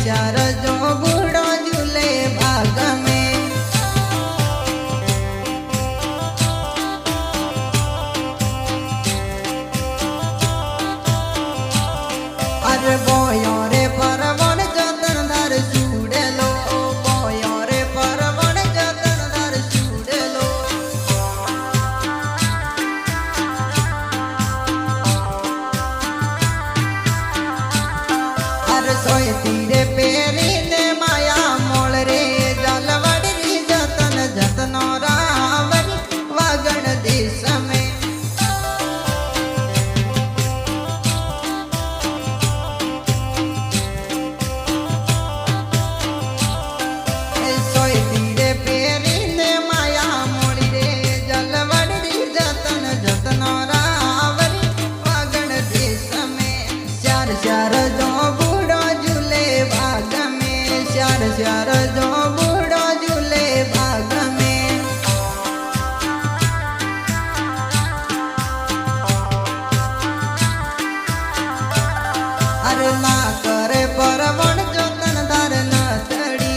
श्यार जो बूढ़ो झूले बाग में। अरे बोयो रे परवन जतन धर छूड़ेलो, बोयो रे परवन जतन धर छूड़ेलो। अरे सोए तीरे पेरी ने माया मोल रे जलवड़ी जतन जतनो रावरी वागण देश में। सोए तीरे पेरी ने माया मोल रे जलवड़ी जतन जतनो रावरी वागण देश में। श्यार श्यार जो बूढ़ो झूले बाग में, श्यार श्यार जो बूढ़ो झूले बाग में। अरे ना करे परवन जतन धर न तड़ी,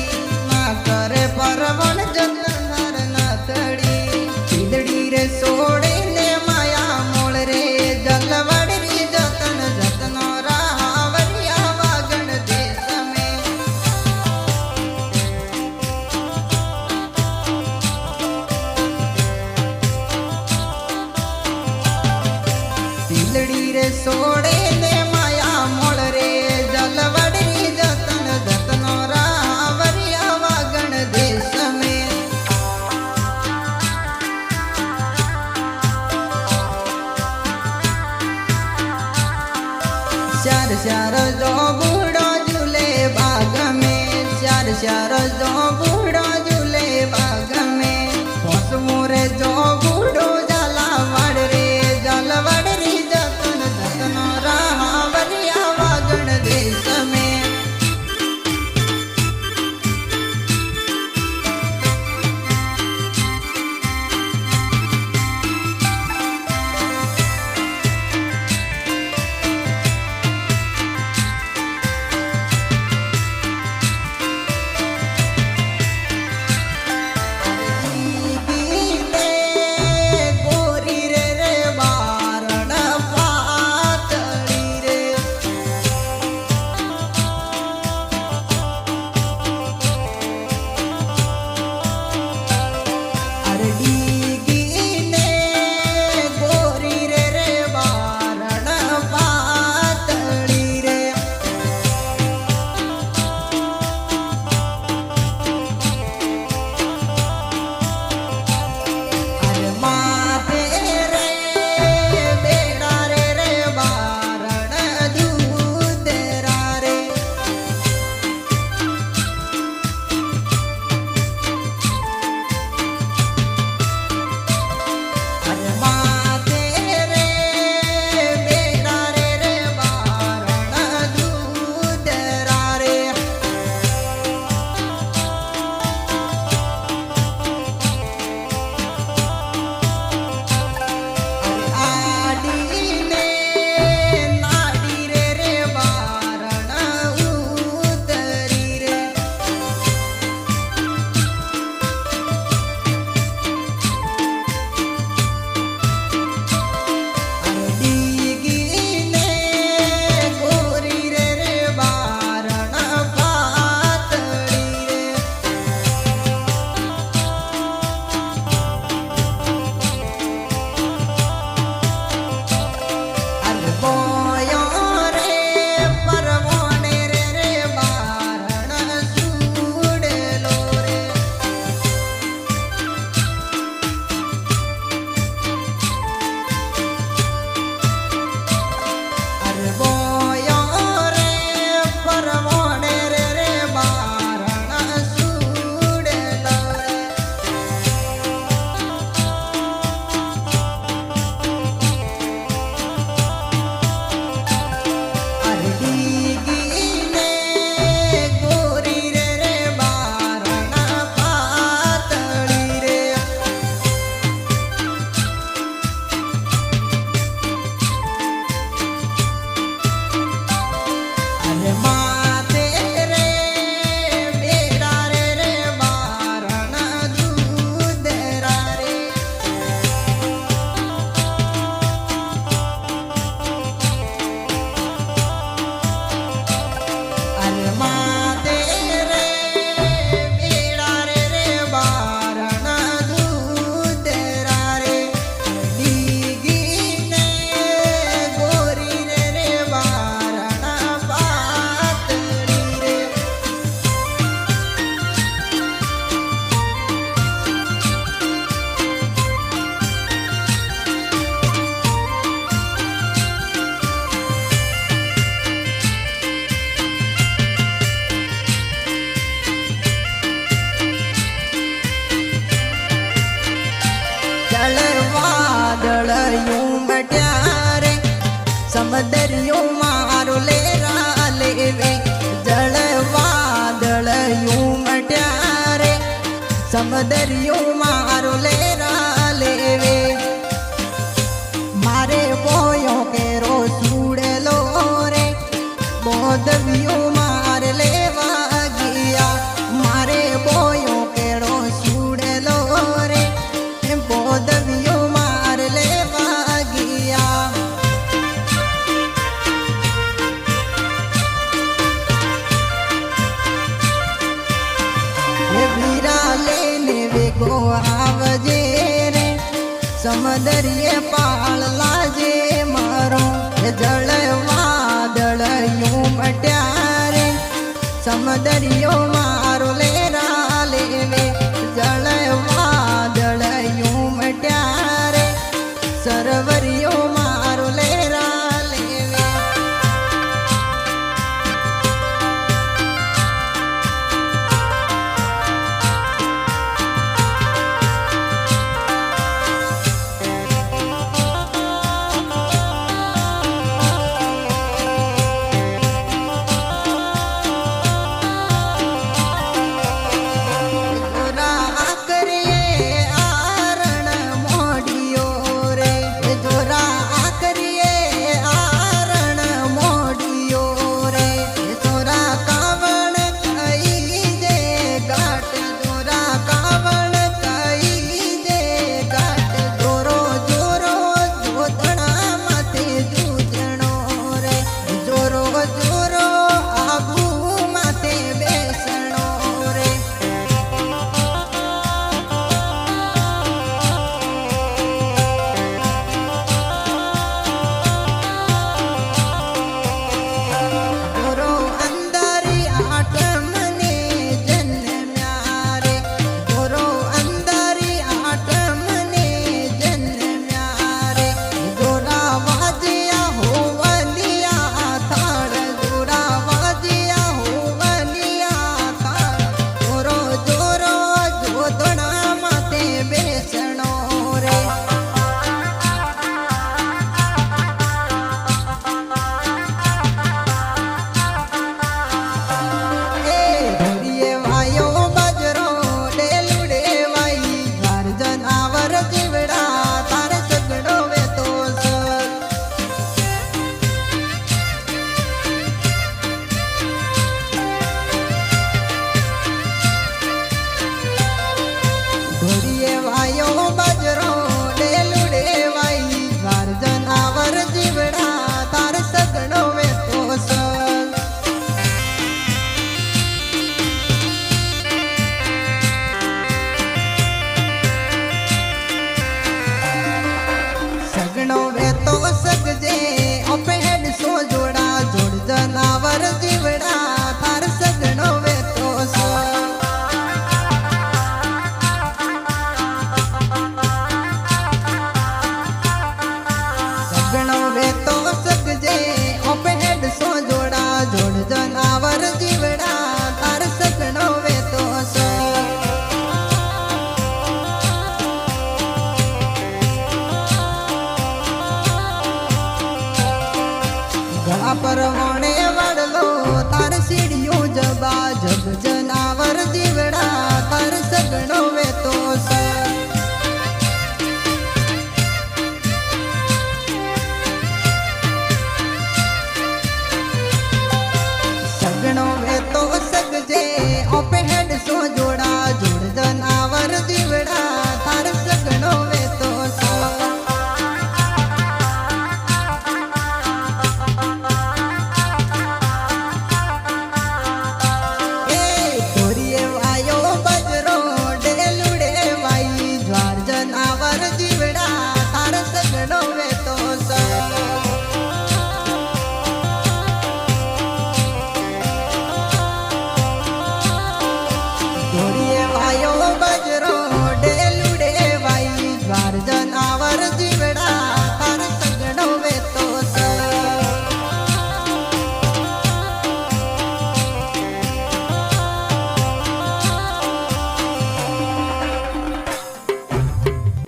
ना करे परवन जतन धर न तड़ी। खिदड़ी रे सोड़े ने माया मोल रे जलवड़ी री जतन जतनो रावरिया वागण देश में। खिदड़ी रे सोड़े ने माया मोल रे जलवड़ी री जतन जतनो रावरिया वागण देश में। श्यार श्यार जो बूढ़ो झूले बाग में, श्यार श्यार जो बूढ़ो झूले बाग में। मोरे जो बूढ़ो जाला वड़ रे जलवड़ री जतन जतनो रावरिया वागण देश में। જળ વાદળયું મટ્યા રે સમદરિયો મારો લેરા લેવે જળ વાદળયું મટ્યા રે સમદરિયો મારો લેરા લેવે મારે બોયો કેરો સુડેલો રે બોધવ્યો મારે લેવા ગયા મારે બોયો કેરો સુડેલો રે બોધવ્યો મારે લેવા ગયા વીરા લેને વેગો આવજે રે સમદરિયે પાળ લાજે મારો જળ વાદળયું મટ્યા રે સમદરિયો માં